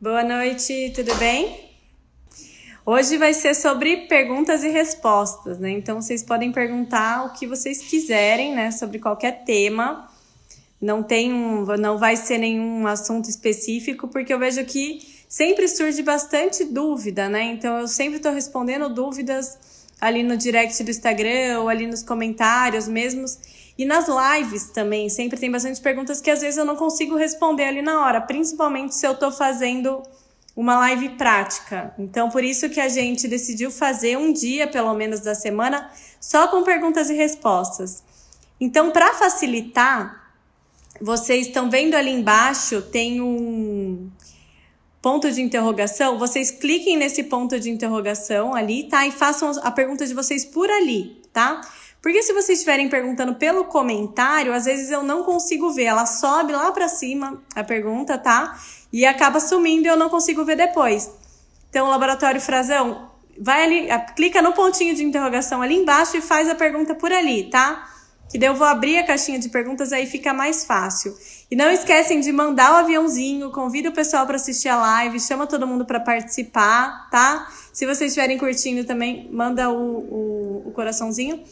Boa noite, tudo bem? Hoje vai ser sobre perguntas e respostas, né? Então vocês podem perguntar o que vocês quiserem, né? Sobre qualquer tema. Não vai ser nenhum assunto específico, porque eu vejo que sempre surge bastante dúvida, né? Então eu sempre estou respondendo dúvidas ali no direct do Instagram ou ali nos comentários mesmos. E nas lives também, sempre tem bastante perguntas que às vezes eu não consigo responder ali na hora, principalmente se eu estou fazendo uma live prática. Então, por isso que a gente decidiu fazer um dia, pelo menos, da semana, só com perguntas e respostas. Então, para facilitar, vocês estão vendo ali embaixo, tem um ponto de interrogação. Vocês cliquem nesse ponto de interrogação ali, tá? E façam a pergunta de vocês por ali, tá? Porque se vocês estiverem perguntando pelo comentário, às vezes eu não consigo ver. Ela sobe lá para cima, a pergunta, tá? E acaba sumindo e eu não consigo ver depois. Então, Laboratório Frazão, vai ali, clica no pontinho de interrogação ali embaixo e faz a pergunta por ali, tá? Que daí eu vou abrir a caixinha de perguntas, aí fica mais fácil. E não esquecem de mandar o aviãozinho, convida o pessoal para assistir a live, chama todo mundo para participar, tá? Se vocês estiverem curtindo também, manda o coraçãozinho.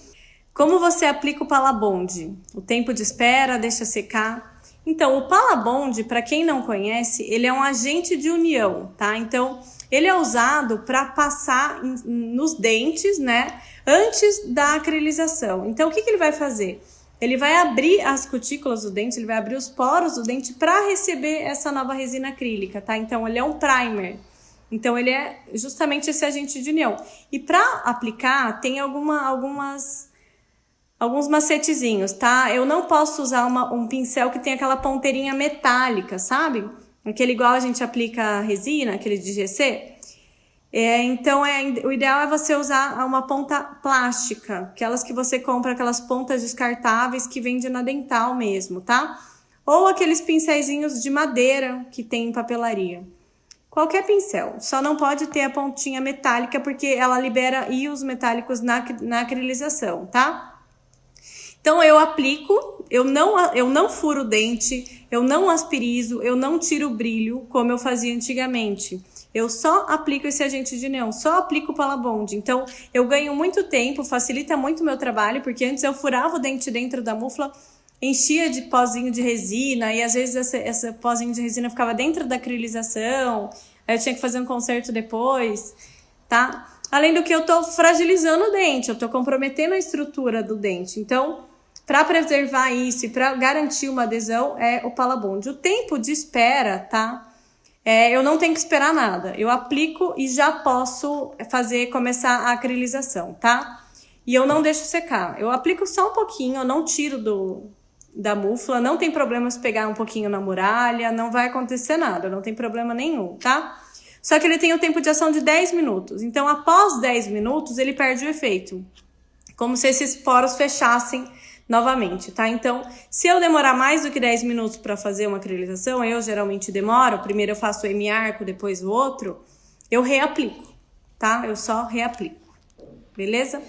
Como você aplica o Palabond? O tempo de espera, deixa secar. Então, o Palabond, para quem não conhece, ele é um agente de união, tá? Então, ele é usado para passar nos dentes, né? Antes da acrilização. Então, o que ele vai fazer? Ele vai abrir as cutículas do dente, ele vai abrir os poros do dente para receber essa nova resina acrílica, tá? Então, ele é um primer. Então, ele é justamente esse agente de união. E para aplicar, tem alguns macetezinhos, tá? Eu não posso usar um pincel que tem aquela ponteirinha metálica, sabe? Aquele igual a gente aplica a resina, aquele de GC. Então, o ideal é você usar uma ponta plástica, aquelas que você compra, aquelas pontas descartáveis que vende na Dental mesmo, tá? Ou aqueles pincéisinhos de madeira que tem em papelaria. Qualquer pincel, só não pode ter a pontinha metálica porque ela libera íons metálicos na acrilização, tá? Então, eu aplico, eu não furo o dente, eu não aspirizo, eu não tiro o brilho, como eu fazia antigamente. Eu só aplico esse agente de união, só aplico o Palabond. Então, eu ganho muito tempo, facilita muito o meu trabalho, porque antes eu furava o dente dentro da mufla, enchia de pozinho de resina, e às vezes esse pozinho de resina ficava dentro da acrilização, aí eu tinha que fazer um conserto depois, tá? Além do que eu tô fragilizando o dente, eu tô comprometendo a estrutura do dente. Então, para preservar isso e para garantir uma adesão, é o Palabond. O tempo de espera, tá? Eu não tenho que esperar nada. Eu aplico e já posso começar a acrilização, tá? E eu não deixo secar. Eu aplico só um pouquinho, eu não tiro da mufla. Não tem problema se pegar um pouquinho na muralha, não vai acontecer nada, não tem problema nenhum, tá? Só que ele tem o tempo de ação de 10 minutos. Então, após 10 minutos, ele perde o efeito. Como se esses poros fechassem novamente, tá? Então, se eu demorar mais do que 10 minutos para fazer uma acrilização, eu geralmente demoro, primeiro eu faço o hemiarco, depois o outro, eu reaplico, tá? Eu só reaplico, beleza?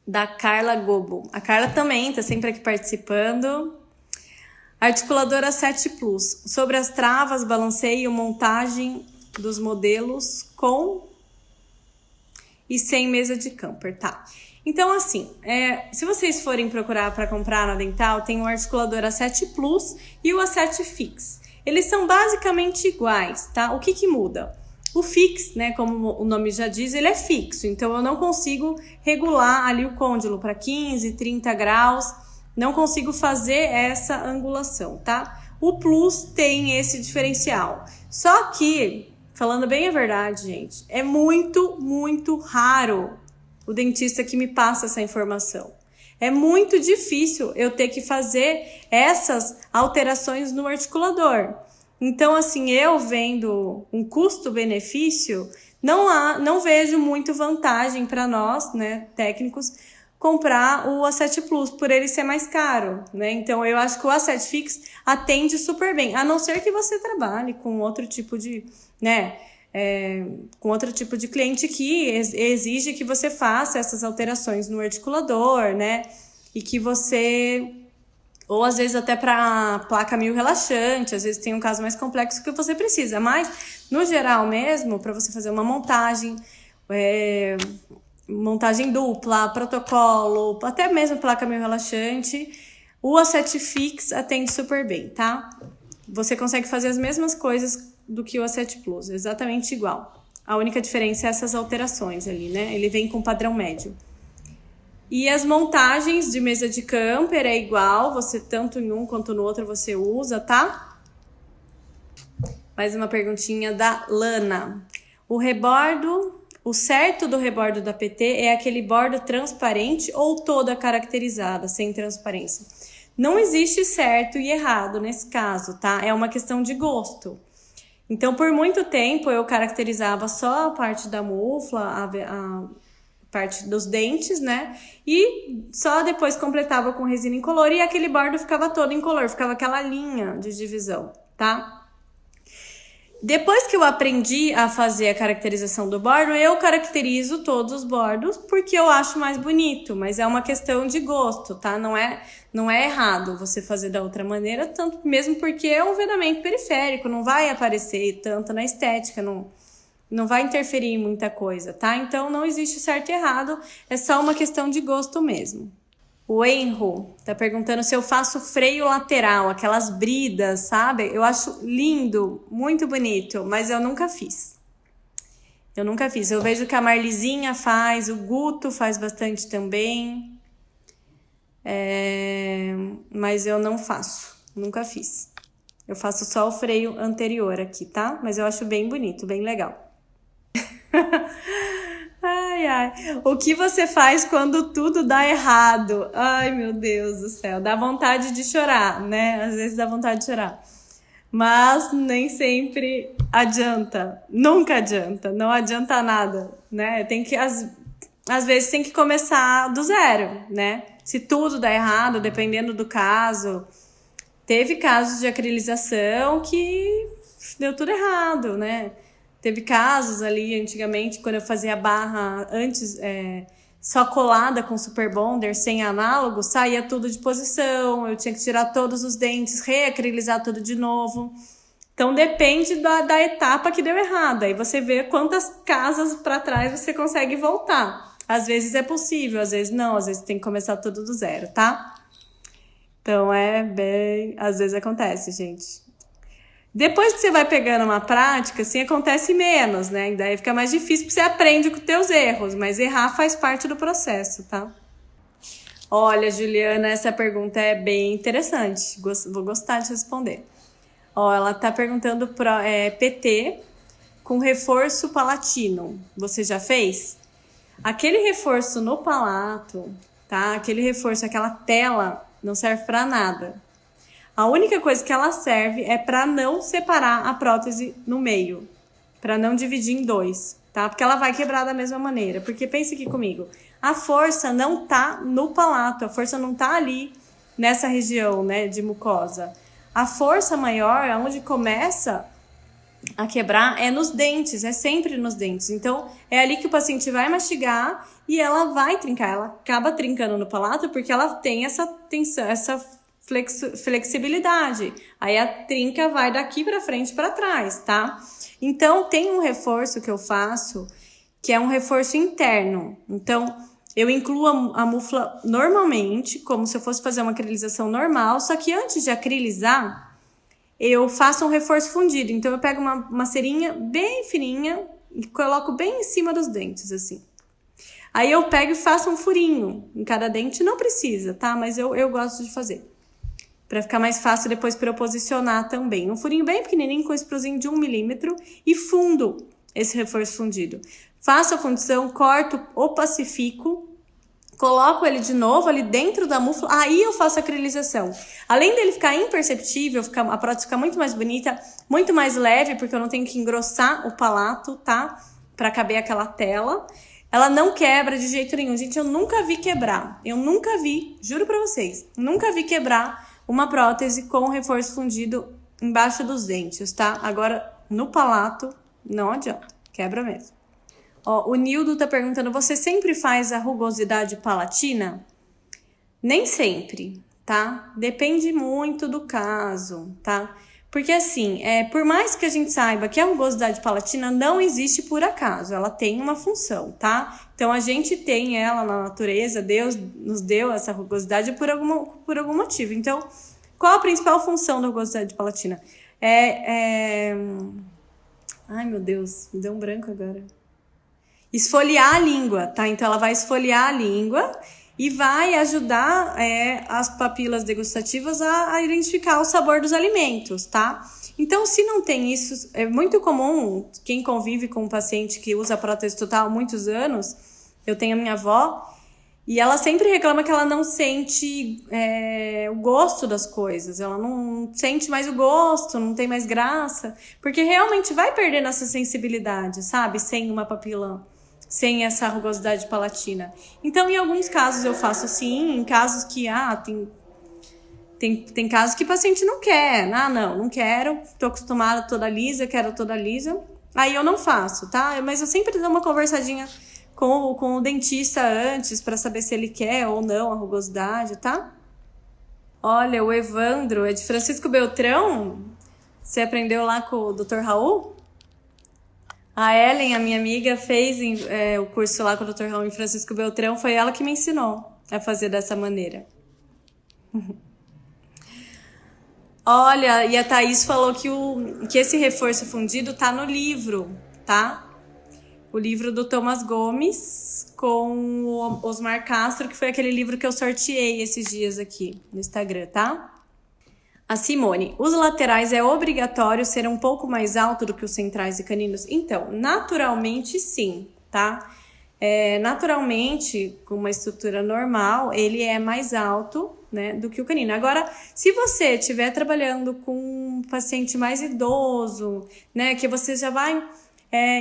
Da Carla Gobo. A Carla também tá sempre aqui participando. Articuladora 7 Plus. Sobre as travas, balanceio, montagem dos modelos com e sem mesa de camper, tá? Então, assim, se vocês forem procurar para comprar na Dental, tem o articulador A7 Plus e o A7 Fix. Eles são basicamente iguais, tá? O que muda? O Fix, né, como o nome já diz, ele é fixo. Então, eu não consigo regular ali o côndilo para 15, 30 graus. Não consigo fazer essa angulação, tá? O Plus tem esse diferencial. Só que, falando bem a verdade, gente, é muito, muito raro o dentista que me passa essa informação. É muito difícil eu ter que fazer essas alterações no articulador. Então, assim, eu vendo um custo-benefício, não vejo muito vantagem para nós, né, técnicos, comprar o A7 Plus, por ele ser mais caro, né? Então, eu acho que o A7 Fix atende super bem, a não ser que você trabalhe com outro tipo de, né, com outro tipo de cliente que exige que você faça essas alterações no articulador, né? E que você Ou às vezes até para placa mil relaxante, às vezes tem um caso mais complexo que você precisa. Mas, no geral mesmo, para você fazer uma montagem, montagem dupla, protocolo, até mesmo placa mil relaxante, o Acet-Fix atende super bem, tá? Você consegue fazer as mesmas coisas do que o Acet Plus, exatamente igual. A única diferença é essas alterações ali, né? Ele vem com padrão médio. E as montagens de mesa de camper é igual, você tanto em um quanto no outro você usa, tá? Mais uma perguntinha da Lana. O certo do rebordo da PT é aquele bordo transparente ou toda caracterizada, sem transparência? Não existe certo e errado nesse caso, tá? É uma questão de gosto. Então, por muito tempo, eu caracterizava só a parte da mufla, a parte dos dentes, né? E só depois completava com resina incolor e aquele bordo ficava todo incolor, ficava aquela linha de divisão, tá? Depois que eu aprendi a fazer a caracterização do bordo, eu caracterizo todos os bordos porque eu acho mais bonito, mas é uma questão de gosto, tá? Não é errado você fazer da outra maneira, tanto mesmo porque é um vedamento periférico, não vai aparecer tanto na estética, não vai interferir em muita coisa, tá? Então não existe certo e errado, é só uma questão de gosto mesmo. O Enro tá perguntando se eu faço freio lateral, aquelas bridas, sabe? Eu acho lindo, muito bonito, mas eu nunca fiz. Eu vejo que a Marlizinha faz, o Guto faz bastante também. Mas eu não faço, nunca fiz. Eu faço só o freio anterior aqui, tá? Mas eu acho bem bonito, bem legal. Ai, ai. O que você faz quando tudo dá errado? Ai, meu Deus do céu. Dá vontade de chorar, né? Às vezes dá vontade de chorar. Mas nem sempre adianta. Nunca adianta. Não adianta nada, né? Às vezes tem que começar do zero, né? Se tudo dá errado, dependendo do caso. Teve casos de acrilização que deu tudo errado, né? Teve casos ali antigamente, quando eu fazia barra antes, só colada com super bonder, sem análogo, saía tudo de posição, eu tinha que tirar todos os dentes, reacrilizar tudo de novo. Então depende da etapa que deu errado. Aí você vê quantas casas para trás você consegue voltar. Às vezes é possível, às vezes não, às vezes tem que começar tudo do zero, tá? Então às vezes acontece, gente. Depois que você vai pegando uma prática, assim, acontece menos, né? E daí fica mais difícil porque você aprende com os teus erros, mas errar faz parte do processo, tá? Olha, Juliana, essa pergunta é bem interessante. Vou gostar de responder. Ó, ela tá perguntando PT com reforço palatino. Você já fez? Aquele reforço no palato, tá? Aquele reforço, aquela tela, não serve pra nada. A única coisa que ela serve é para não separar a prótese no meio, para não dividir em dois, tá? Porque ela vai quebrar da mesma maneira. Porque pense aqui comigo, a força não tá no palato, a força não tá ali nessa região, né, de mucosa. A força maior, onde começa a quebrar, é nos dentes, é sempre nos dentes. Então, é ali que o paciente vai mastigar e ela vai trincar. Ela acaba trincando no palato porque ela tem essa tensão, essa flexibilidade. Aí a trinca vai daqui para frente para trás, tá? Então, tem um reforço que eu faço, que é um reforço interno. Então, eu incluo a mufla normalmente, como se eu fosse fazer uma acrilização normal, só que antes de acrilizar, eu faço um reforço fundido. Então, eu pego uma cerinha bem fininha e coloco bem em cima dos dentes, assim. Aí eu pego e faço um furinho em cada dente. Não precisa, tá? Mas eu gosto de fazer. Pra ficar mais fácil depois para eu posicionar também. Um furinho bem pequenininho com espruzinho de 1 milímetro e fundo esse reforço fundido. Faço a fundição, corto, opacifico, coloco ele de novo ali dentro da mufla, aí eu faço a acrilização. Além dele ficar imperceptível, a prótese fica muito mais bonita, muito mais leve, porque eu não tenho que engrossar o palato, tá? Pra caber aquela tela. Ela não quebra de jeito nenhum. Gente, eu nunca vi quebrar. Eu nunca vi, juro pra vocês, nunca vi quebrar uma prótese com reforço fundido embaixo dos dentes, tá? Agora, no palato, não adianta. Quebra mesmo. Ó, o Nildo tá perguntando, você sempre faz a rugosidade palatina? Nem sempre, tá? Depende muito do caso, tá? Porque assim, por mais que a gente saiba que a rugosidade palatina não existe por acaso, ela tem uma função, tá? Então a gente tem ela na natureza, Deus nos deu essa rugosidade por algum motivo. Então, qual a principal função da rugosidade palatina? Ai, meu Deus, me deu um branco agora. Esfoliar a língua, tá? Então ela vai esfoliar a língua e vai ajudar as papilas degustativas a identificar o sabor dos alimentos, tá? Então, se não tem isso, é muito comum, quem convive com um paciente que usa prótese total há muitos anos, eu tenho a minha avó, e ela sempre reclama que ela não sente o gosto das coisas, ela não sente mais o gosto, não tem mais graça, porque realmente vai perdendo essa sensibilidade, sabe? Sem uma papila, sem essa rugosidade palatina. Então, em alguns casos eu faço sim, em casos que, tem casos que o paciente não quer. Não quero, tô acostumada toda lisa, quero toda lisa. Aí eu não faço, tá? Mas eu sempre dou uma conversadinha com o dentista antes para saber se ele quer ou não a rugosidade, tá? Olha, o Evandro é de Francisco Beltrão. Você aprendeu lá com o Dr. Raul? A Ellen, a minha amiga, fez o curso lá com o Dr. Raul em Francisco Beltrão. Foi ela que me ensinou a fazer dessa maneira. Olha, e a Thaís falou que esse reforço fundido tá no livro, tá? O livro do Thomas Gomes com o Osmar Castro, que foi aquele livro que eu sorteei esses dias aqui no Instagram, tá? A Simone, os laterais é obrigatório ser um pouco mais alto do que os centrais e caninos? Então, naturalmente sim, tá? Naturalmente, com uma estrutura normal, ele é mais alto, né, do que o canino. Agora, se você estiver trabalhando com um paciente mais idoso, né, que você já vai...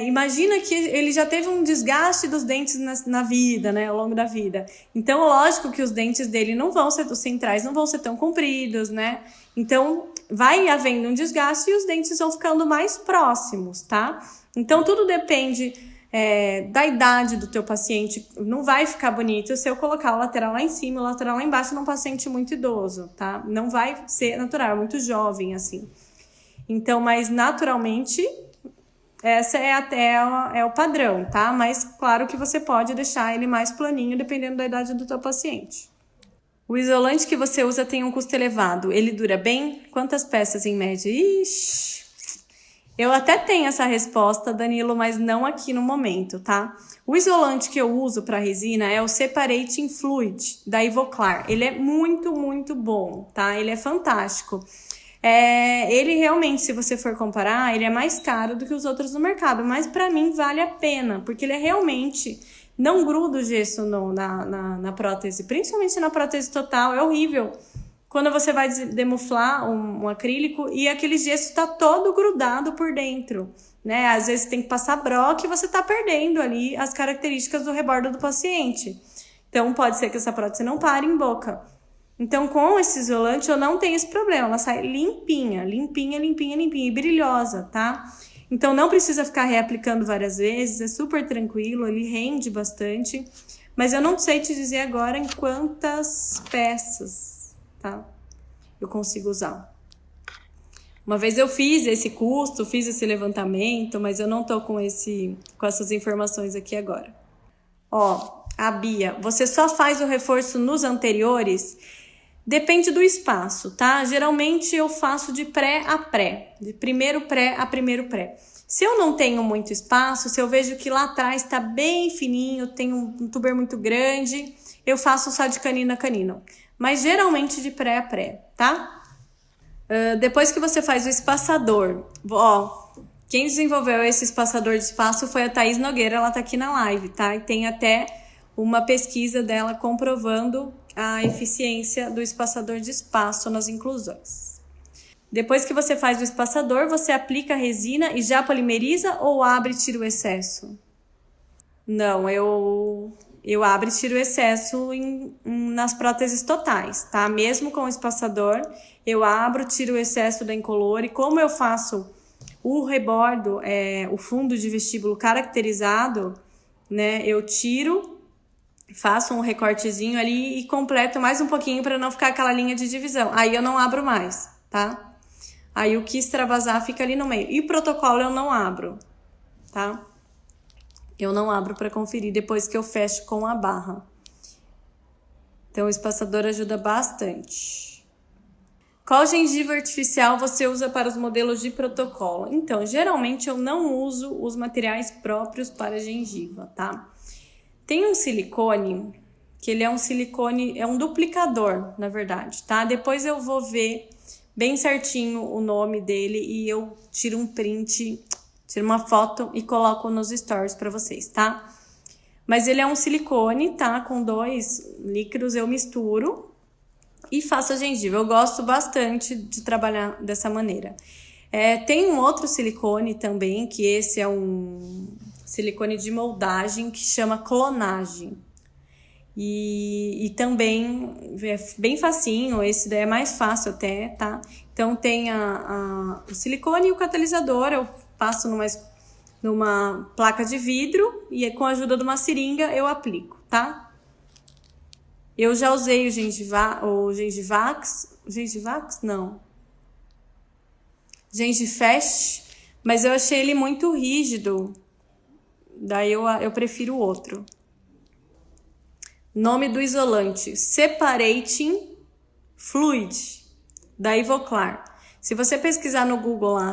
imagina que ele já teve um desgaste dos dentes na vida, né, ao longo da vida. Então, lógico que os dentes dele não vão ser, os centrais não vão ser tão compridos, né? Então, vai havendo um desgaste e os dentes vão ficando mais próximos, tá? Então, tudo depende da idade do teu paciente. Não vai ficar bonito se eu colocar o lateral lá em cima e o lateral lá embaixo num paciente muito idoso, tá? Não vai ser natural, muito jovem, assim. Então, mas naturalmente... Essa é o padrão, tá? Mas claro que você pode deixar ele mais planinho dependendo da idade do teu paciente. O isolante que você usa tem um custo elevado. Ele dura bem? Quantas peças em média? Ixi! Eu até tenho essa resposta, Danilo, mas não aqui no momento, tá? O isolante que eu uso para resina é o Separating Fluid, da Ivoclar. Ele é muito, muito bom, tá? Ele é fantástico. Ele realmente, se você for comparar, ele é mais caro do que os outros no mercado, mas pra mim vale a pena, porque ele realmente não gruda o gesso na prótese, principalmente na prótese total, é horrível. Quando você vai demuflar um acrílico e aquele gesso tá todo grudado por dentro, né? Às vezes tem que passar broca e você tá perdendo ali as características do rebordo do paciente. Então pode ser que essa prótese não pare em boca. Então, com esse isolante, eu não tenho esse problema. Ela sai limpinha, limpinha, limpinha, limpinha e brilhosa, tá? Então, não precisa ficar reaplicando várias vezes. É super tranquilo, ele rende bastante. Mas eu não sei te dizer agora em quantas peças, tá? Eu consigo usar. Uma vez eu fiz esse custo, fiz esse levantamento, mas eu não tô com essas informações aqui agora. Ó, a Bia, você só faz o reforço nos anteriores? Depende do espaço, tá? Geralmente eu faço de pré a pré, de primeiro pré a primeiro pré. Se eu não tenho muito espaço, se eu vejo que lá atrás tá bem fininho, tem um tuber muito grande, eu faço só de canino a canino. Mas geralmente de pré a pré, tá? Depois que você faz o espaçador, ó, quem desenvolveu esse espaçador de espaço foi a Thaís Nogueira, ela tá aqui na live, tá? E tem até uma pesquisa dela comprovando a eficiência do espaçador de espaço nas inclusões. Depois que você faz o espaçador, você aplica a resina e já polimeriza ou abre e tira o excesso? Não, eu abro e tiro o excesso nas próteses totais, tá? Mesmo com o espaçador, eu abro, tiro o excesso da incolor e como eu faço o rebordo, o fundo de vestíbulo caracterizado, né? Eu tiro faço um recortezinho ali e completo mais um pouquinho para não ficar aquela linha de divisão. Aí eu não abro mais, tá? Aí o que extravasar fica ali no meio. E protocolo eu não abro, tá? Eu não abro para conferir depois que eu fecho com a barra. Então o espaçador ajuda bastante. Qual gengiva artificial você usa para os modelos de protocolo? Então, geralmente eu não uso os materiais próprios para gengiva, tá? Tem um silicone, que ele é um silicone, é um duplicador, na verdade, tá? Depois eu vou ver bem certinho o nome dele e eu tiro um print, tiro uma foto e coloco nos stories para vocês, tá? Mas ele é um silicone, tá? Com 2 líquidos eu misturo e faço a gengiva. Eu gosto bastante de trabalhar dessa maneira. Tem um outro silicone também, que esse é um silicone de moldagem que chama clonagem. E também é bem facinho, esse daí é mais fácil até, tá? Então tem o silicone e o catalisador, eu passo numa placa de vidro e com a ajuda de uma seringa eu aplico, tá? Eu já usei o Gengivax, não. Gengifest, mas eu achei ele muito rígido. Daí eu prefiro o outro. Nome do isolante: Separating Fluid, da Ivoclar. Se você pesquisar no Google lá,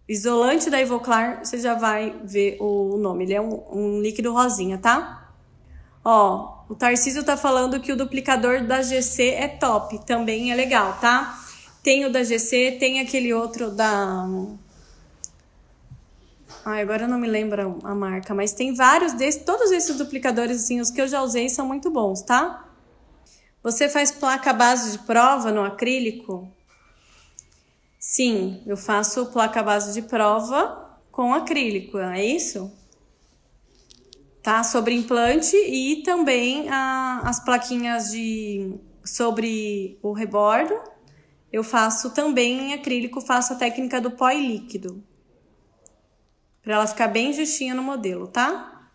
isolante da Ivoclar, você já vai ver o nome. Ele é um líquido rosinha, tá? Ó, o Tarcísio tá falando que o duplicador da GC é top. Também é legal, tá? Tem o da GC, tem aquele outro da... agora eu não me lembro a marca, mas tem vários desses, todos esses duplicadores, assim, os que eu já usei são muito bons, tá? Você faz placa base de prova no acrílico? Sim, eu faço placa base de prova com acrílico, é isso? Tá? Sobre implante e também as plaquinhas sobre o rebordo, eu faço também em acrílico, faço a técnica do pó e líquido. Para ela ficar bem justinha no modelo, tá?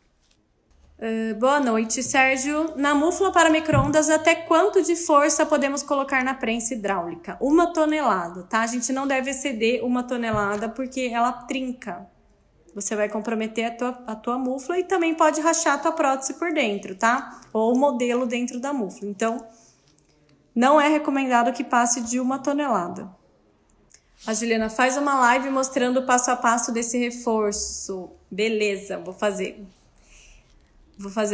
Boa noite, Sérgio. Na múfula para micro-ondas, até quanto de força podemos colocar na prensa hidráulica? 1 tonelada, tá? A gente não deve exceder 1 tonelada porque ela trinca. Você vai comprometer a tua múfula e também pode rachar a tua prótese por dentro, tá? Ou o modelo dentro da múfula. Então, não é recomendado que passe de 1 tonelada. A Juliana faz uma live mostrando o passo a passo desse reforço. Beleza, vou fazer.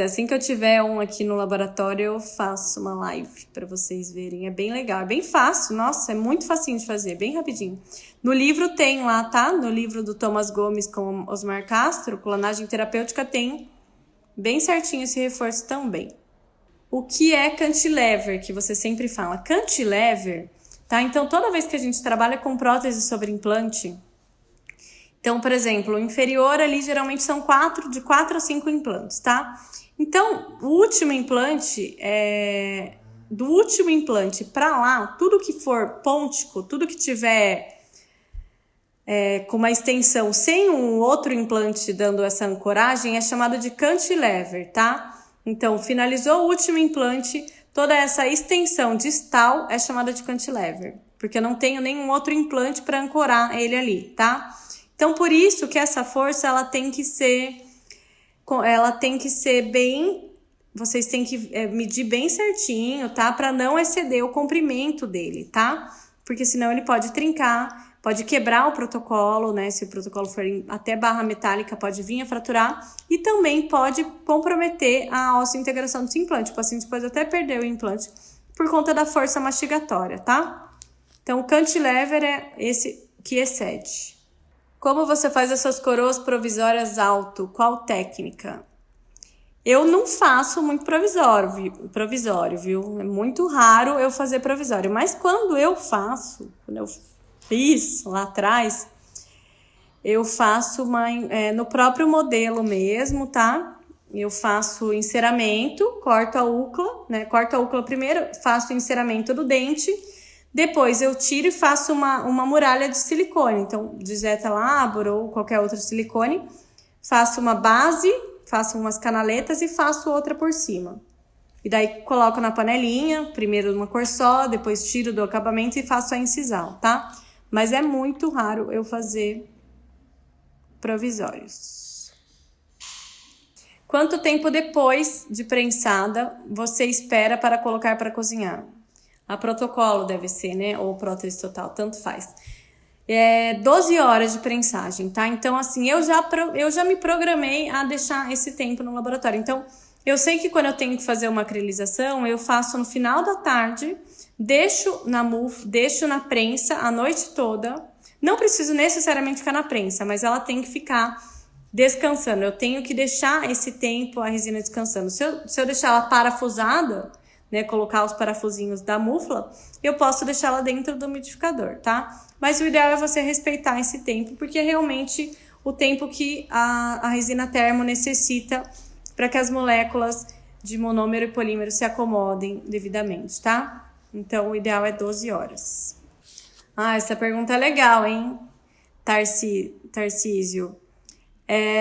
Assim que eu tiver um aqui no laboratório, eu faço uma live para vocês verem. É bem legal, é bem fácil. Nossa, é muito facinho de fazer, bem rapidinho. No livro tem lá, tá? No livro do Thomas Gomes com Osmar Castro, Clonagem Terapêutica, tem bem certinho esse reforço também. O que é cantilever, que você sempre fala? Cantilever, tá? Então, toda vez que a gente trabalha com prótese sobre implante, então, por exemplo, o inferior ali geralmente são de 4 a 5 implantes, tá? Então, o último implante, do último implante para lá, tudo que for pontico, tudo que tiver com uma extensão sem um outro implante dando essa ancoragem, é chamado de cantilever, tá? Então, finalizou o último implante, toda essa extensão distal é chamada de cantilever, porque eu não tenho nenhum outro implante para ancorar ele ali, tá? Então, por isso que essa força, ela tem que ser bem, vocês têm que medir bem certinho, tá? Para não exceder o comprimento dele, tá? Porque senão ele pode trincar, pode quebrar o protocolo, né? Se o protocolo for até barra metálica, pode vir a fraturar e também pode comprometer a osteointegração desse implante. O paciente pode até perder o implante por conta da força mastigatória, tá? Então, o cantilever é esse que excede. Como você faz as suas coroas provisórias alto? Qual técnica? Eu não faço muito provisório, viu? É muito raro eu fazer provisório. Mas quando eu fiz lá atrás, eu faço no próprio modelo mesmo, tá? Eu faço enceramento, corto a úcula, né? Corto a úcula primeiro, faço o enceramento do dente. Depois eu tiro e faço uma muralha de silicone. Então, de Zeta Labor ou qualquer outro silicone. Faço uma base, faço umas canaletas e faço outra por cima. E daí coloco na panelinha, primeiro uma cor só, depois tiro do acabamento e faço a incisão, tá? Mas é muito raro eu fazer provisórios. Quanto tempo depois de prensada você espera para colocar para cozinhar? A protocolo deve ser, né? Ou prótese total, tanto faz. 12 horas de prensagem, tá? Então, assim, eu já me programei a deixar esse tempo no laboratório. Então, eu sei que quando eu tenho que fazer uma acrilização, eu faço no final da tarde, deixo na MUF, deixo na prensa a noite toda. Não preciso necessariamente ficar na prensa, mas ela tem que ficar descansando. Eu tenho que deixar esse tempo a resina descansando. Se eu deixar ela parafusada, né, colocar os parafusinhos da mufla, eu posso deixar ela dentro do umidificador, tá? Mas o ideal é você respeitar esse tempo, porque é realmente o tempo que a resina termo necessita para que as moléculas de monômero e polímero se acomodem devidamente, tá? Então, o ideal é 12 horas. Ah, essa pergunta é legal, hein? Tarcísio.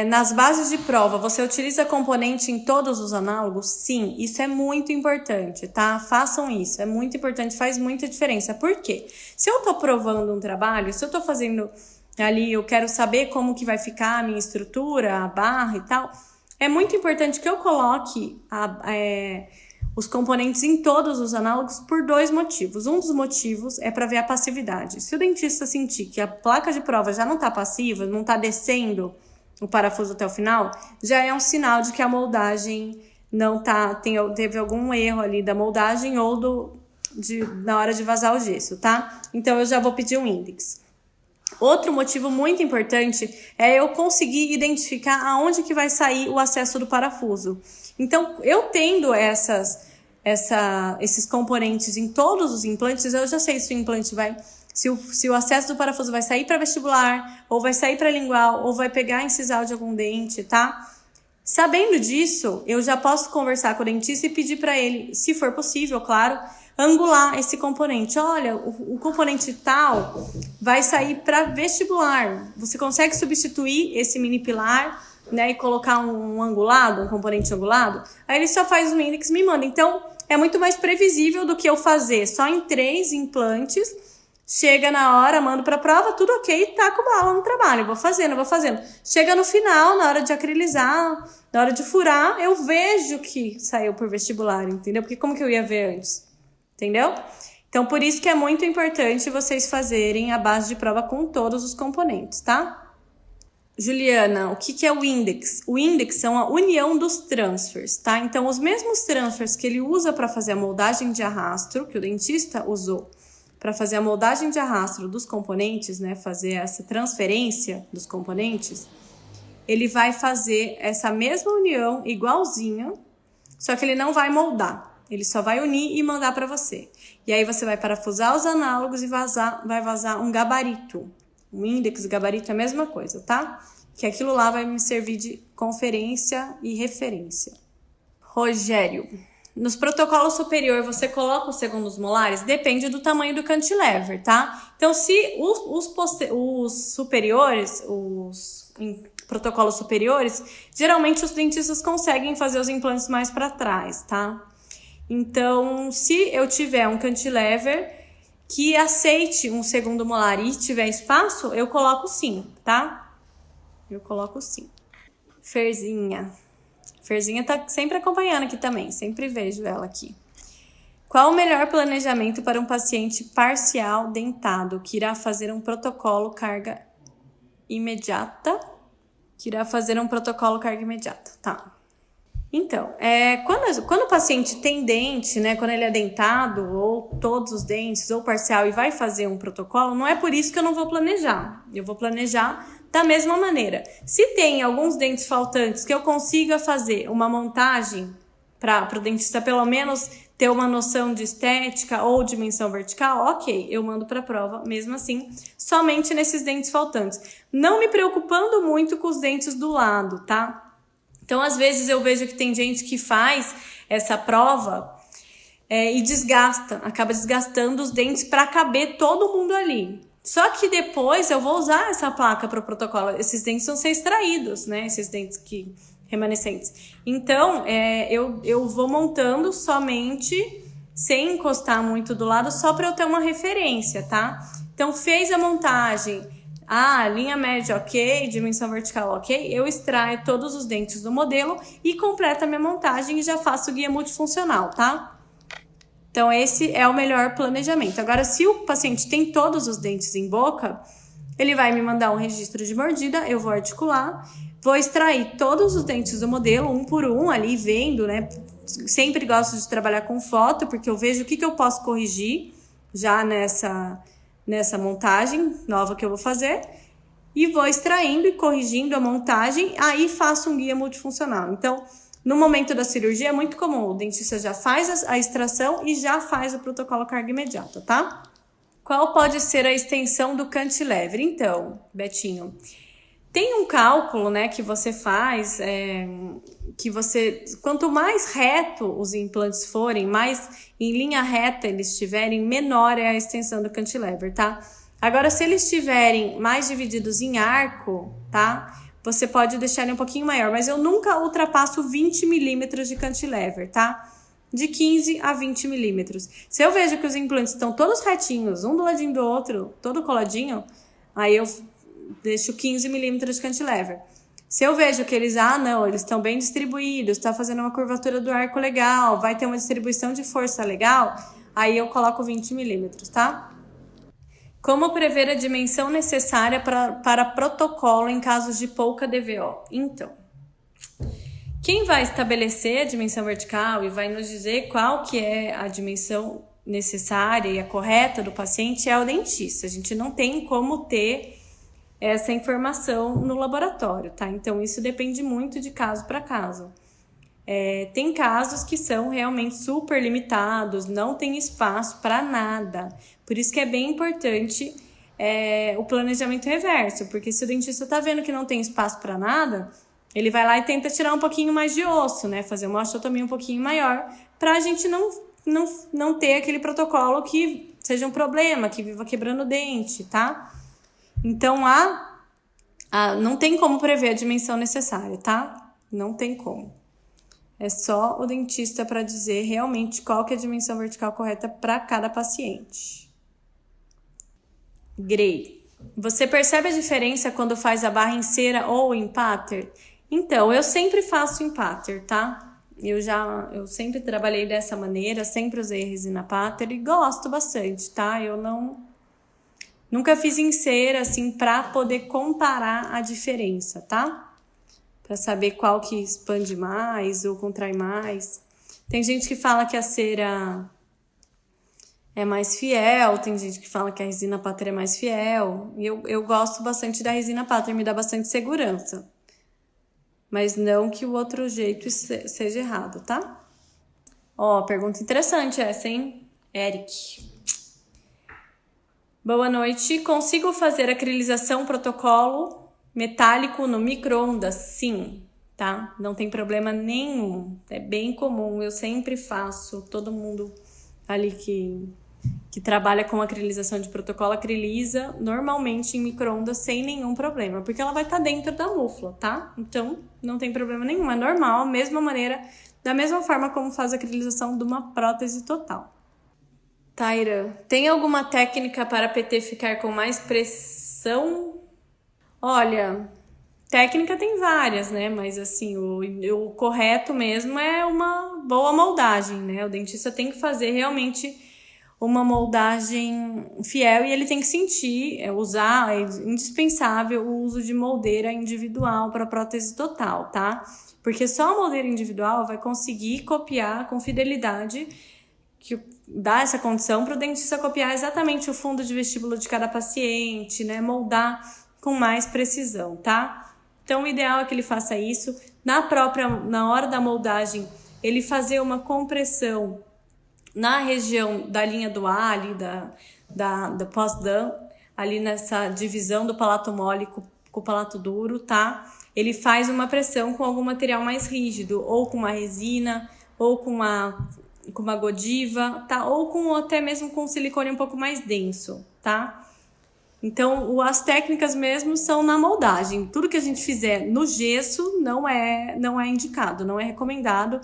Nas bases de prova, você utiliza componente em todos os análogos? Sim, isso é muito importante, tá? Façam isso, é muito importante, faz muita diferença. Por quê? Se eu tô provando um trabalho, se eu tô fazendo ali, eu quero saber como que vai ficar a minha estrutura, a barra e tal, é muito importante que eu coloque os componentes em todos os análogos por 2 motivos. Um dos motivos é para ver a passividade. Se o dentista sentir que a placa de prova já não tá passiva, não tá descendo o parafuso até o final, já é um sinal de que a moldagem não tá, teve algum erro ali da moldagem ou na hora de vazar o gesso, tá? Então eu já vou pedir um índex. Outro motivo muito importante é eu conseguir identificar aonde que vai sair o acesso do parafuso. Então, eu tendo esses componentes em todos os implantes, eu já sei se o implante vai... Se o acesso do parafuso vai sair para vestibular, ou vai sair para lingual, ou vai pegar incisal de algum dente, tá? Sabendo disso, eu já posso conversar com o dentista e pedir para ele, se for possível, claro, angular esse componente. Olha, o componente tal vai sair para vestibular. Você consegue substituir esse mini pilar, né, e colocar um angulado, um componente angulado? Aí ele só faz um índex e me manda. Então, é muito mais previsível do que eu fazer só em 3 implantes. Chega na hora, mando pra prova, tudo ok, taco bala no trabalho, vou fazendo. Chega no final, na hora de acrilizar, na hora de furar, eu vejo que saiu por vestibular, entendeu? Porque como que eu ia ver antes? Entendeu? Então, por isso que é muito importante vocês fazerem a base de prova com todos os componentes, tá? Juliana, o que é o index? O index são a união dos transfers, tá? Então, os mesmos transfers que ele usa para fazer a moldagem de arrasto, que o dentista usou para fazer a moldagem de arrasto dos componentes, né? Fazer essa transferência dos componentes, ele vai fazer essa mesma união igualzinho, só que ele não vai moldar. Ele só vai unir e mandar para você. E aí você vai parafusar os análogos e vai vazar um gabarito. Um índex, gabarito é a mesma coisa, tá? Que aquilo lá vai me servir de conferência e referência. Rogério, nos protocolos superior você coloca os segundos molares? Depende do tamanho do cantilever, tá? Então, se os superiores, protocolos superiores, geralmente os dentistas conseguem fazer os implantes mais para trás, tá? Então, se eu tiver um cantilever que aceite um segundo molar e tiver espaço, eu coloco sim, tá? Eu coloco sim. Ferzinha tá sempre acompanhando aqui também, sempre vejo ela aqui. Qual o melhor planejamento para um paciente parcial dentado que irá fazer um protocolo carga imediata? Tá. Então, quando o paciente tem dente, né, quando ele é dentado, ou todos os dentes, ou parcial, e vai fazer um protocolo, não é por isso que eu não vou planejar. Eu vou planejar da mesma maneira. Se tem alguns dentes faltantes que eu consiga fazer uma montagem para o dentista pelo menos ter uma noção de estética ou dimensão vertical, ok, eu mando para a prova, mesmo assim, somente nesses dentes faltantes. Não me preocupando muito com os dentes do lado, tá? Então, às vezes, eu vejo que tem gente que faz essa prova e acaba desgastando os dentes para caber todo mundo ali. Só que depois eu vou usar essa placa para o protocolo. Esses dentes vão ser extraídos, né? Esses dentes que remanescentes. Então, eu vou montando somente sem encostar muito do lado, só para eu ter uma referência, tá? Então, fez a montagem, linha média ok, dimensão vertical ok, eu extraio todos os dentes do modelo e completo a minha montagem e já faço o guia multifuncional, tá? Então, esse é o melhor planejamento. Agora, se o paciente tem todos os dentes em boca, ele vai me mandar um registro de mordida, eu vou articular, vou extrair todos os dentes do modelo, um por um, ali vendo, né? Sempre gosto de trabalhar com foto, porque eu vejo o que eu posso corrigir já nessa montagem nova que eu vou fazer. E vou extraindo e corrigindo a montagem, aí faço um guia multifuncional. Então, no momento da cirurgia, é muito comum, o dentista já faz a extração e já faz o protocolo carga imediata, tá? Qual pode ser a extensão do cantilever? Então, Betinho, tem um cálculo, né, que você faz, quanto mais reto os implantes forem, mais em linha reta eles estiverem, menor é a extensão do cantilever, tá? Agora, se eles estiverem mais divididos em arco, tá? Você pode deixar ele um pouquinho maior, mas eu nunca ultrapasso 20 milímetros de cantilever, tá? De 15 a 20 milímetros. Se eu vejo que os implantes estão todos retinhos, um do ladinho do outro, todo coladinho, aí eu deixo 15 milímetros de cantilever. Se eu vejo que eles estão bem distribuídos, está fazendo uma curvatura do arco legal, vai ter uma distribuição de força legal, aí eu coloco 20 milímetros, tá? Como prever a dimensão necessária para protocolo em casos de pouca DVO? Então, quem vai estabelecer a dimensão vertical e vai nos dizer qual que é a dimensão necessária e a correta do paciente é o dentista. A gente não tem como ter essa informação no laboratório, tá? Então, isso depende muito de caso para caso. Tem casos que são realmente super limitados, não tem espaço para nada. Por isso que é bem importante o planejamento reverso, porque se o dentista tá vendo que não tem espaço para nada, ele vai lá e tenta tirar um pouquinho mais de osso, né? Fazer uma osteotomia um pouquinho maior, para a gente não ter aquele protocolo que seja um problema, que viva quebrando o dente, tá? Então, não tem como prever a dimensão necessária, tá? Não tem como. É só o dentista para dizer realmente qual que é a dimensão vertical correta para cada paciente. Grey. Você percebe a diferença quando faz a barra em cera ou em patter? Então, eu sempre faço em patter, tá? Eu sempre trabalhei dessa maneira, sempre usei resina patter e gosto bastante, tá? Eu nunca fiz em cera, assim, para poder comparar a diferença, tá? Para saber qual que expande mais ou contrai mais. Tem gente que fala que a cera é mais fiel, tem gente que fala que a resina patter é mais fiel. E eu gosto bastante da resina patter, me dá bastante segurança. Mas não que o outro jeito seja errado, tá? Pergunta interessante essa, hein? Eric. Boa noite. Consigo fazer acrilização protocolo metálico no micro-ondas? Sim, tá? Não tem problema nenhum. É bem comum, eu sempre faço. Todo mundo ali que trabalha com acrilização de protocolo acriliza normalmente em micro-ondas sem nenhum problema, porque ela vai estar dentro da mufla, tá? Então, não tem problema nenhum, é normal, da mesma forma como faz a acrilização de uma prótese total. Taira, tem alguma técnica para PT ficar com mais pressão? Olha, técnica tem várias, né? Mas assim, o correto mesmo é uma boa moldagem, né? O dentista tem que fazer realmente uma moldagem fiel e ele tem que sentir, é indispensável o uso de moldeira individual para prótese total, tá? Porque só a moldeira individual vai conseguir copiar com fidelidade, que dá essa condição para o dentista copiar exatamente o fundo de vestíbulo de cada paciente, né? Moldar com mais precisão, tá? Então, o ideal é que ele faça isso. Na hora da moldagem, ele fazer uma compressão na região da linha do A, ali da pós-dam, ali nessa divisão do palato mole com o palato duro, tá? Ele faz uma pressão com algum material mais rígido, ou com uma resina, ou com uma Godiva, tá? Ou até mesmo com silicone um pouco mais denso, tá? Então, as técnicas mesmo são na moldagem. Tudo que a gente fizer no gesso não é indicado, não é recomendado.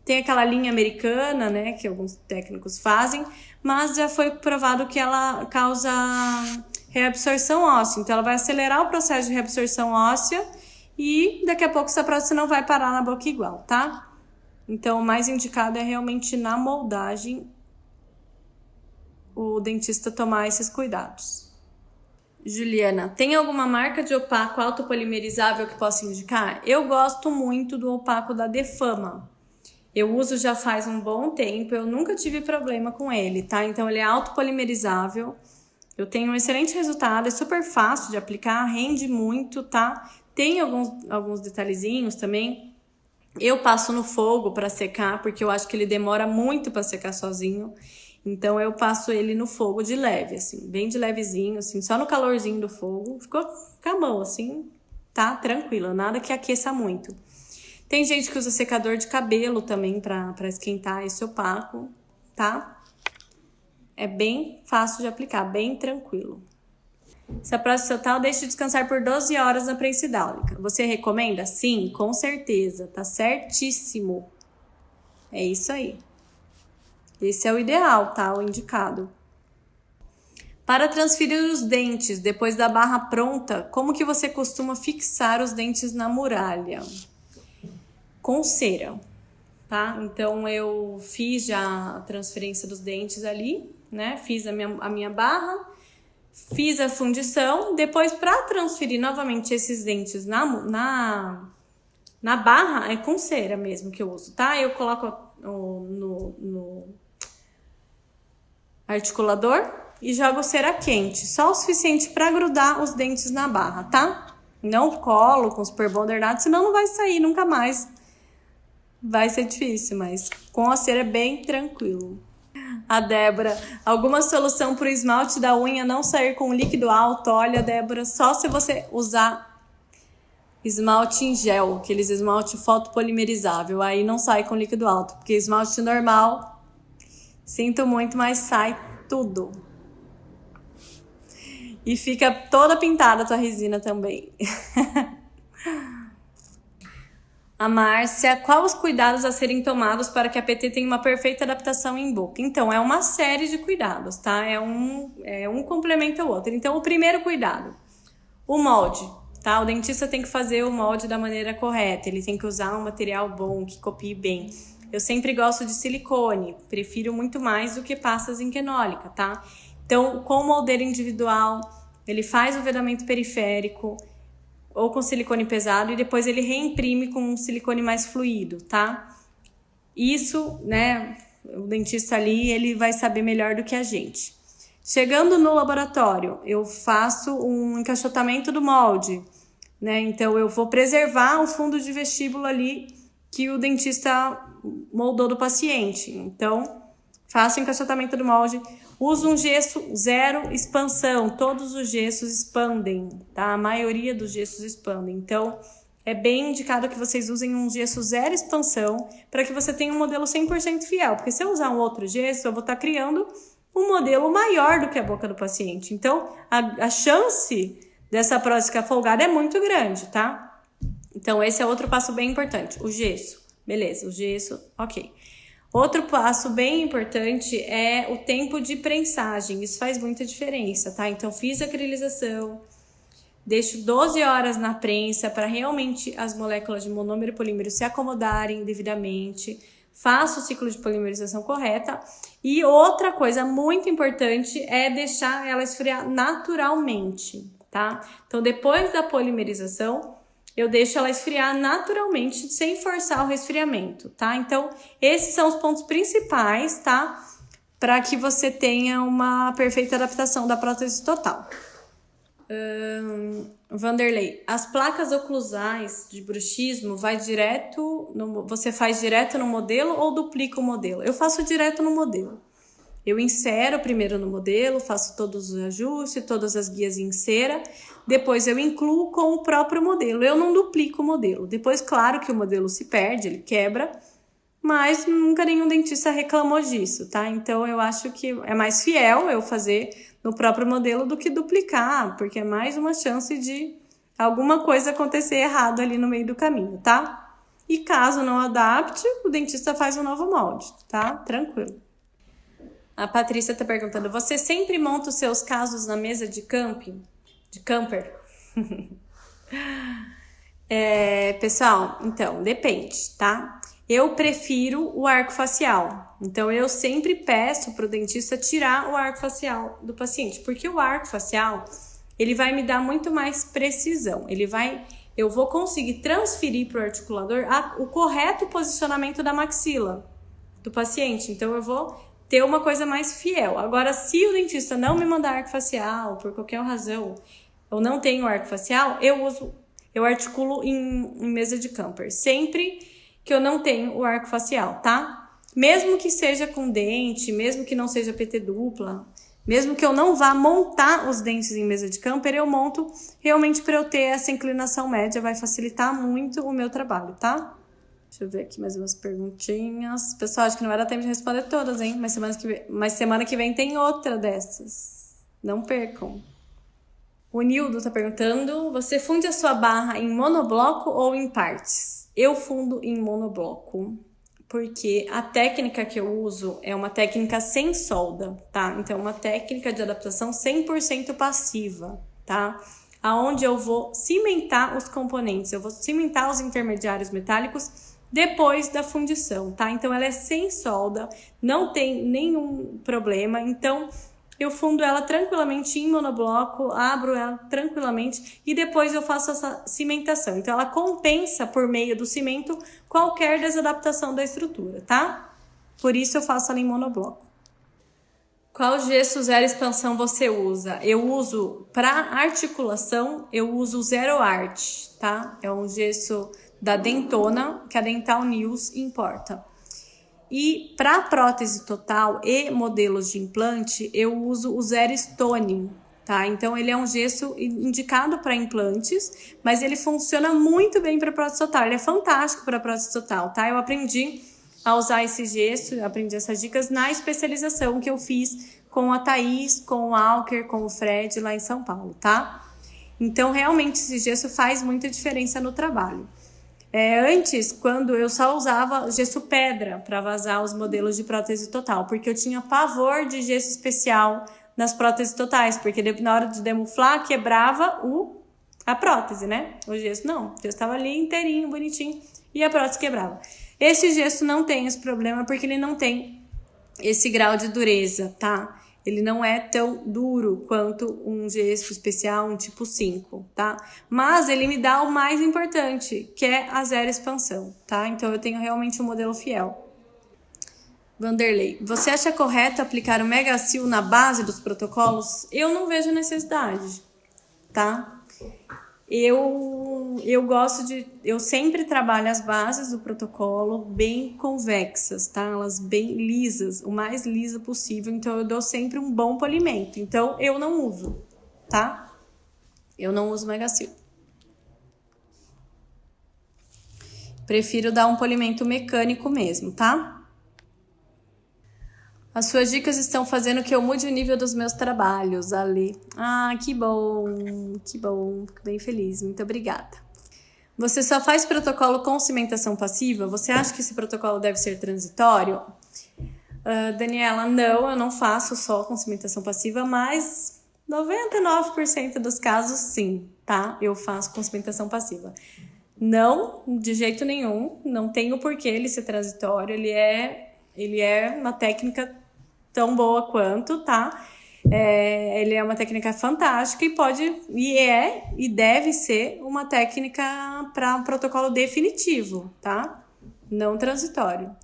Tem aquela linha americana, né, que alguns técnicos fazem, mas já foi provado que ela causa reabsorção óssea. Então, ela vai acelerar o processo de reabsorção óssea e daqui a pouco essa prótese não vai parar na boca igual, tá? Então, o mais indicado é realmente na moldagem o dentista tomar esses cuidados. Juliana, tem alguma marca de opaco autopolimerizável que possa indicar? Eu gosto muito do opaco da Defama. Eu uso já faz um bom tempo, eu nunca tive problema com ele, tá? Então ele é autopolimerizável, eu tenho um excelente resultado, é super fácil de aplicar, rende muito, tá? Tem alguns detalhezinhos também. Eu passo no fogo para secar, porque eu acho que ele demora muito para secar sozinho. Então, eu passo ele no fogo de leve, assim, bem de levezinho, assim, só no calorzinho do fogo. Ficou com a mão, assim, tá? Tranquilo, nada que aqueça muito. Tem gente que usa secador de cabelo também pra esquentar esse opaco, tá? É bem fácil de aplicar, bem tranquilo. Se a prótese total, deixe descansar por 12 horas na prensa hidráulica. Você recomenda? Sim, com certeza, tá certíssimo. É isso aí. Esse é o ideal, tá? O indicado. Para transferir os dentes depois da barra pronta, como que você costuma fixar os dentes na muralha? Com cera, tá? Então, eu fiz já a transferência dos dentes ali, né? Fiz a minha barra, fiz a fundição. Depois, para transferir novamente esses dentes na barra, é com cera mesmo que eu uso, tá? Eu coloco no articulador e jogo cera quente, só o suficiente para grudar os dentes na barra, tá? Não colo com super bonder nada, senão não vai sair nunca mais. Vai ser difícil, mas com a cera é bem tranquilo. A Débora, alguma solução para o esmalte da unha não sair com líquido alto? Olha, Débora, só se você usar esmalte em gel, aqueles esmalte fotopolimerizável, aí não sai com líquido alto, porque esmalte normal, sinto muito, mas sai tudo. E fica toda pintada a tua resina também. A Márcia, quais os cuidados a serem tomados para que a PT tenha uma perfeita adaptação em boca? Então, é uma série de cuidados, tá? É um complementa o outro. Então, o primeiro cuidado, o molde, tá? O dentista tem que fazer o molde da maneira correta, ele tem que usar um material bom, que copie bem. Eu sempre gosto de silicone, prefiro muito mais do que pasta zinquenólica, tá? Então, com o moldeiro individual, ele faz o vedamento periférico, ou com silicone pesado, e depois ele reimprime com um silicone mais fluido, tá? Isso, né, o dentista ali, ele vai saber melhor do que a gente. Chegando no laboratório, eu faço um encaixotamento do molde, né? Então, eu vou preservar o fundo de vestíbulo ali que o dentista moldou do paciente. Então, faço o encaixotamento do molde, uso um gesso zero expansão, todos os gessos expandem, tá? A maioria dos gessos expandem. Então, é bem indicado que vocês usem um gesso zero expansão para que você tenha um modelo 100% fiel. Porque se eu usar um outro gesso, eu vou estar criando um modelo maior do que a boca do paciente. Então, a chance dessa prótese ficar folgada é muito grande, tá? Então, esse é outro passo bem importante. O gesso. Beleza, o gesso, ok. Outro passo bem importante é o tempo de prensagem. Isso faz muita diferença, tá? Então, fiz a acrilização, deixo 12 horas na prensa para realmente as moléculas de monômero e polímero se acomodarem devidamente. Faço o ciclo de polimerização correta. E outra coisa muito importante é deixar ela esfriar naturalmente, tá? Então, depois da polimerização, eu deixo ela esfriar naturalmente, sem forçar o resfriamento, tá? Então, esses são os pontos principais, tá? Para que você tenha uma perfeita adaptação da prótese total. Vanderlei, as placas oclusais de bruxismo você faz direto no modelo ou duplica o modelo? Eu faço direto no modelo. Eu insero primeiro no modelo, faço todos os ajustes, todas as guias em cera, depois eu incluo com o próprio modelo. Eu não duplico o modelo. Depois, claro que o modelo se perde, ele quebra, mas nunca nenhum dentista reclamou disso, tá? Então eu acho que é mais fiel eu fazer no próprio modelo do que duplicar, porque é mais uma chance de alguma coisa acontecer errado ali no meio do caminho, tá? E caso não adapte, o dentista faz um novo molde, tá? Tranquilo. A Patrícia tá perguntando, você sempre monta os seus casos na mesa de camping? De camper? Pessoal, então, depende, tá? Eu prefiro o arco facial. Então, eu sempre peço pro dentista tirar o arco facial do paciente. Porque o arco facial, ele vai me dar muito mais precisão. Eu vou conseguir transferir pro articulador o correto posicionamento da maxila do paciente. Então, eu vou ter uma coisa mais fiel. Agora, se o dentista não me mandar arco facial, por qualquer razão, eu não tenho arco facial, eu articulo em mesa de camper. Sempre que eu não tenho o arco facial, tá? Mesmo que seja com dente, mesmo que não seja PT dupla, mesmo que eu não vá montar os dentes em mesa de camper, eu monto realmente para eu ter essa inclinação média, vai facilitar muito o meu trabalho, tá? Deixa eu ver aqui mais umas perguntinhas. Pessoal, acho que não vai dar tempo de responder todas, hein? Mas semana que vem tem outra dessas. Não percam. O Nildo tá perguntando, você funde a sua barra em monobloco ou em partes? Eu fundo em monobloco, porque a técnica que eu uso é uma técnica sem solda, tá? Então, é uma técnica de adaptação 100% passiva, tá? Aonde eu vou cimentar os componentes, eu vou cimentar os intermediários metálicos depois da fundição, tá? Então, ela é sem solda, não tem nenhum problema, então eu fundo ela tranquilamente em monobloco, abro ela tranquilamente e depois eu faço essa cimentação. Então, ela compensa por meio do cimento qualquer desadaptação da estrutura, tá? Por isso eu faço ela em monobloco. Qual gesso zero expansão você usa? Eu uso para articulação, eu uso o Zero Art, tá? É um gesso da Dentona, que a Dental News importa. E para prótese total e modelos de implante, eu uso o Zero Stone, tá? Então, ele é um gesso indicado para implantes, mas ele funciona muito bem para prótese total. Ele é fantástico para prótese total, tá? Eu aprendi a usar esse gesso, aprendi essas dicas na especialização que eu fiz com a Thaís, com o Alker, com o Fred lá em São Paulo, tá? Então, realmente, esse gesso faz muita diferença no trabalho. Antes, quando eu só usava gesso pedra para vazar os modelos de prótese total, porque eu tinha pavor de gesso especial nas próteses totais, porque na hora de demuflar quebrava a prótese, né? O gesso não, o gesso estava ali inteirinho, bonitinho, e a prótese quebrava. Esse gesso não tem esse problema porque ele não tem esse grau de dureza, tá? Ele não é tão duro quanto um gesso especial, um tipo 5, tá? Mas ele me dá o mais importante, que é a zero expansão, tá? Então eu tenho realmente um modelo fiel. Vanderlei, você acha correto aplicar o Megacil na base dos protocolos? Eu não vejo necessidade, tá? Eu sempre trabalho as bases do protocolo bem convexas, tá? Elas bem lisas, o mais lisa possível. Então, eu dou sempre um bom polimento. Então, eu não uso, tá? Eu não uso Megacil. Prefiro dar um polimento mecânico mesmo, tá? As suas dicas estão fazendo que eu mude o nível dos meus trabalhos, Ale. Ah, que bom, que bom. Fico bem feliz, muito obrigada. Você só faz protocolo com cimentação passiva? Você acha que esse protocolo deve ser transitório? Daniela, não, eu não faço só com cimentação passiva, mas 99% dos casos, sim, tá? Eu faço com cimentação passiva. Não, de jeito nenhum, não tem o porquê ele ser transitório, ele é uma técnica tão boa quanto, tá? Ele é uma técnica fantástica e deve ser uma técnica para um protocolo definitivo, tá? Não transitório.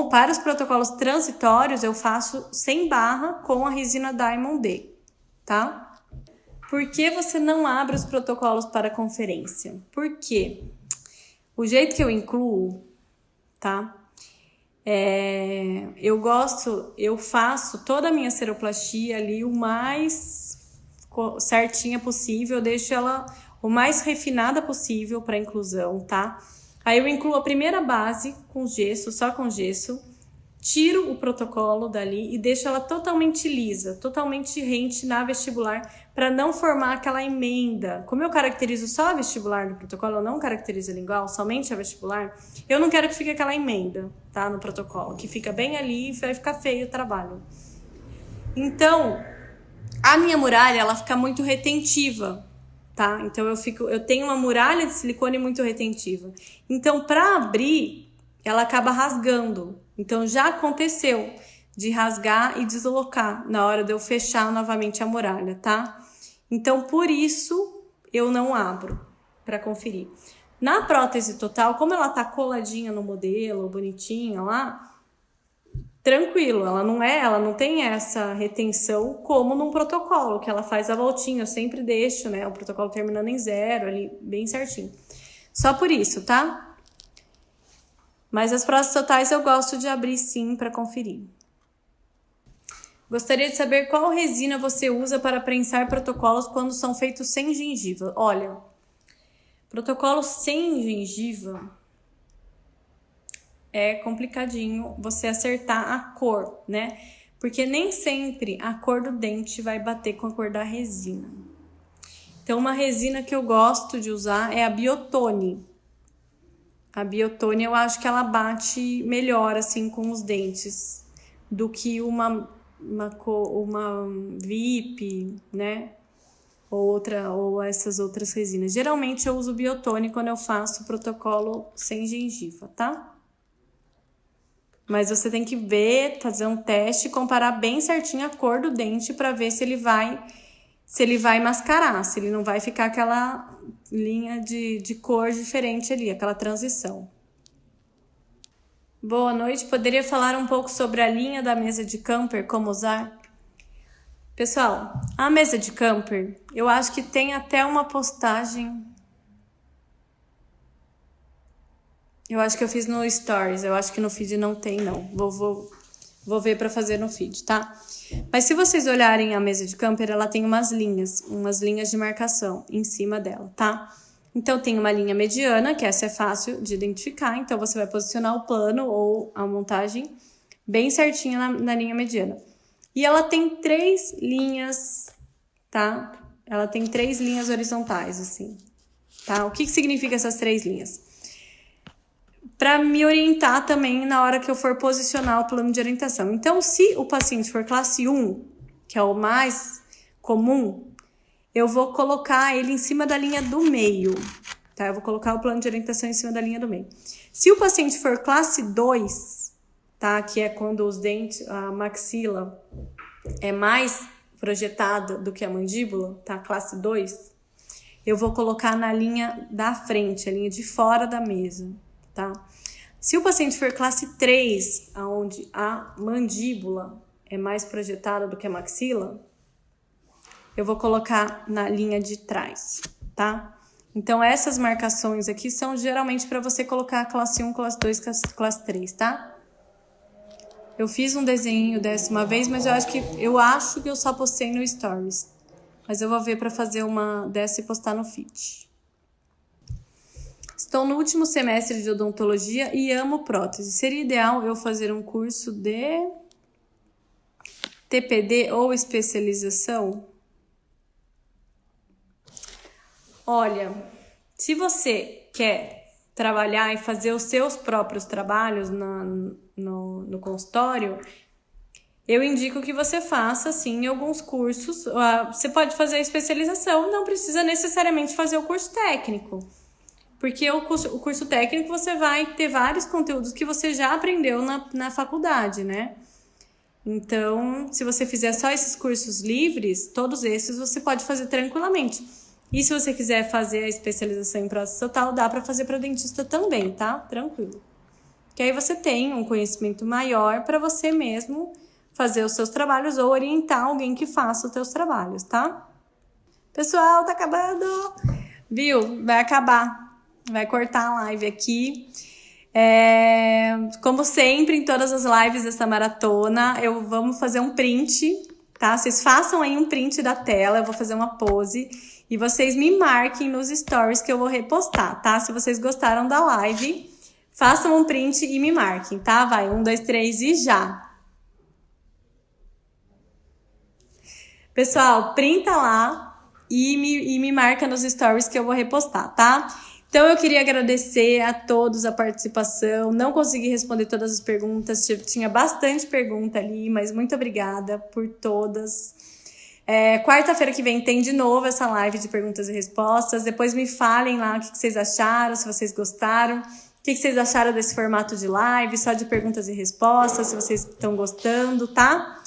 Para os protocolos transitórios, eu faço sem barra com a resina Diamond D, tá? Por que você não abre os protocolos para conferência? Por quê? O jeito que eu incluo, tá? Eu faço toda a minha seroplastia ali o mais certinha possível, eu deixo ela o mais refinada possível para inclusão, tá? Aí eu incluo a primeira base com gesso, só com gesso, tiro o protocolo dali e deixo ela totalmente lisa, totalmente rente na vestibular, para não formar aquela emenda. Como eu caracterizo só a vestibular no protocolo, eu não caracterizo a lingual, somente a vestibular, eu não quero que fique aquela emenda, tá, no protocolo, que fica bem ali e vai ficar feio o trabalho. Então, a minha muralha, ela fica muito retentiva, tá? Então eu tenho uma muralha de silicone muito retentiva. Então, para abrir, ela acaba rasgando. Então, já aconteceu de rasgar e deslocar na hora de eu fechar novamente a muralha, tá? Então, por isso, eu não abro para conferir. Na prótese total, como ela tá coladinha no modelo, bonitinha lá, tranquilo, ela não tem essa retenção como num protocolo, que ela faz a voltinha, eu sempre deixo, né, o protocolo terminando em 0 ali, bem certinho. Só por isso, tá? Mas as próteses totais eu gosto de abrir sim para conferir. Gostaria de saber qual resina você usa para prensar protocolos quando são feitos sem gengiva. Olha, protocolos sem gengiva é complicadinho você acertar a cor, né? Porque nem sempre a cor do dente vai bater com a cor da resina. Então, uma resina que eu gosto de usar é a Biotone. A Biotone, eu acho que ela bate melhor, assim, com os dentes do que uma VIP, né? Ou essas outras resinas. Geralmente, eu uso Biotone quando eu faço protocolo sem gengiva, tá? Mas você tem que ver, fazer um teste, comparar bem certinho a cor do dente para ver se ele vai mascarar, se ele não vai ficar aquela linha de cor diferente ali, aquela transição. Boa noite, poderia falar um pouco sobre a linha da mesa de camper, como usar? Pessoal, a mesa de camper, eu acho que tem até uma postagem. Eu acho que eu fiz no Stories, eu acho que no feed não tem, não. Vou ver para fazer no feed, tá? Mas se vocês olharem a mesa de camper, ela tem umas linhas de marcação em cima dela, tá? Então, tem uma linha mediana, que essa é fácil de identificar. Então, você vai posicionar o plano ou a montagem bem certinha na linha mediana. E ela tem 3 linhas, tá? Ela tem 3 linhas horizontais, assim, tá? O que significa essas 3 linhas? Para me orientar também na hora que eu for posicionar o plano de orientação. Então, se o paciente for classe 1, que é o mais comum, eu vou colocar ele em cima da linha do meio, tá? Eu vou colocar o plano de orientação em cima da linha do meio. Se o paciente for classe 2, tá? Que é quando os dentes, a maxila é mais projetada do que a mandíbula, tá? Classe 2, eu vou colocar na linha da frente, a linha de fora da mesa, tá? Se o paciente for classe 3, onde a mandíbula é mais projetada do que a maxila, eu vou colocar na linha de trás, tá? Então, essas marcações aqui são geralmente para você colocar classe 1, classe 2, classe 3, tá? Eu fiz um desenho dessa uma vez, mas eu acho que eu só postei no Stories. Mas eu vou ver para fazer uma dessa e postar no feed. Estou no último semestre de odontologia e amo prótese. Seria ideal eu fazer um curso de TPD ou especialização? Olha, se você quer trabalhar e fazer os seus próprios trabalhos no consultório, eu indico que você faça, sim, alguns cursos. Você pode fazer a especialização, não precisa necessariamente fazer o curso técnico. Porque o curso técnico você vai ter vários conteúdos que você já aprendeu na faculdade, né? Então, se você fizer só esses cursos livres, todos esses você pode fazer tranquilamente. E se você quiser fazer a especialização em prótese total, dá para fazer para dentista também, tá? Tranquilo. Que aí você tem um conhecimento maior para você mesmo fazer os seus trabalhos ou orientar alguém que faça os seus trabalhos, tá? Pessoal, tá acabando! Viu? Vai acabar. Vai cortar a live aqui. Como sempre, em todas as lives dessa maratona, vamos fazer um print tá? Vocês façam aí um print da tela, eu vou fazer uma pose e vocês me marquem nos stories que eu vou repostar, tá? Se vocês gostaram da live, façam um print e me marquem, tá? Vai, 1, 2, 3 e já! Pessoal, printa lá e me marca nos stories que eu vou repostar, tá? Então, eu queria agradecer a todos a participação. Não consegui responder todas as perguntas, tinha bastante pergunta ali, mas muito obrigada por todas. Quarta-feira que vem tem de novo essa live de perguntas e respostas. Depois me falem lá o que vocês acharam, se vocês gostaram. O que vocês acharam desse formato de live, só de perguntas e respostas, se vocês estão gostando, tá?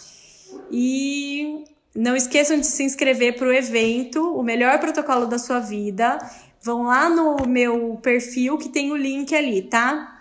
E não esqueçam de se inscrever para o evento, o melhor protocolo da sua vida. Vão lá no meu perfil que tem o link ali, tá?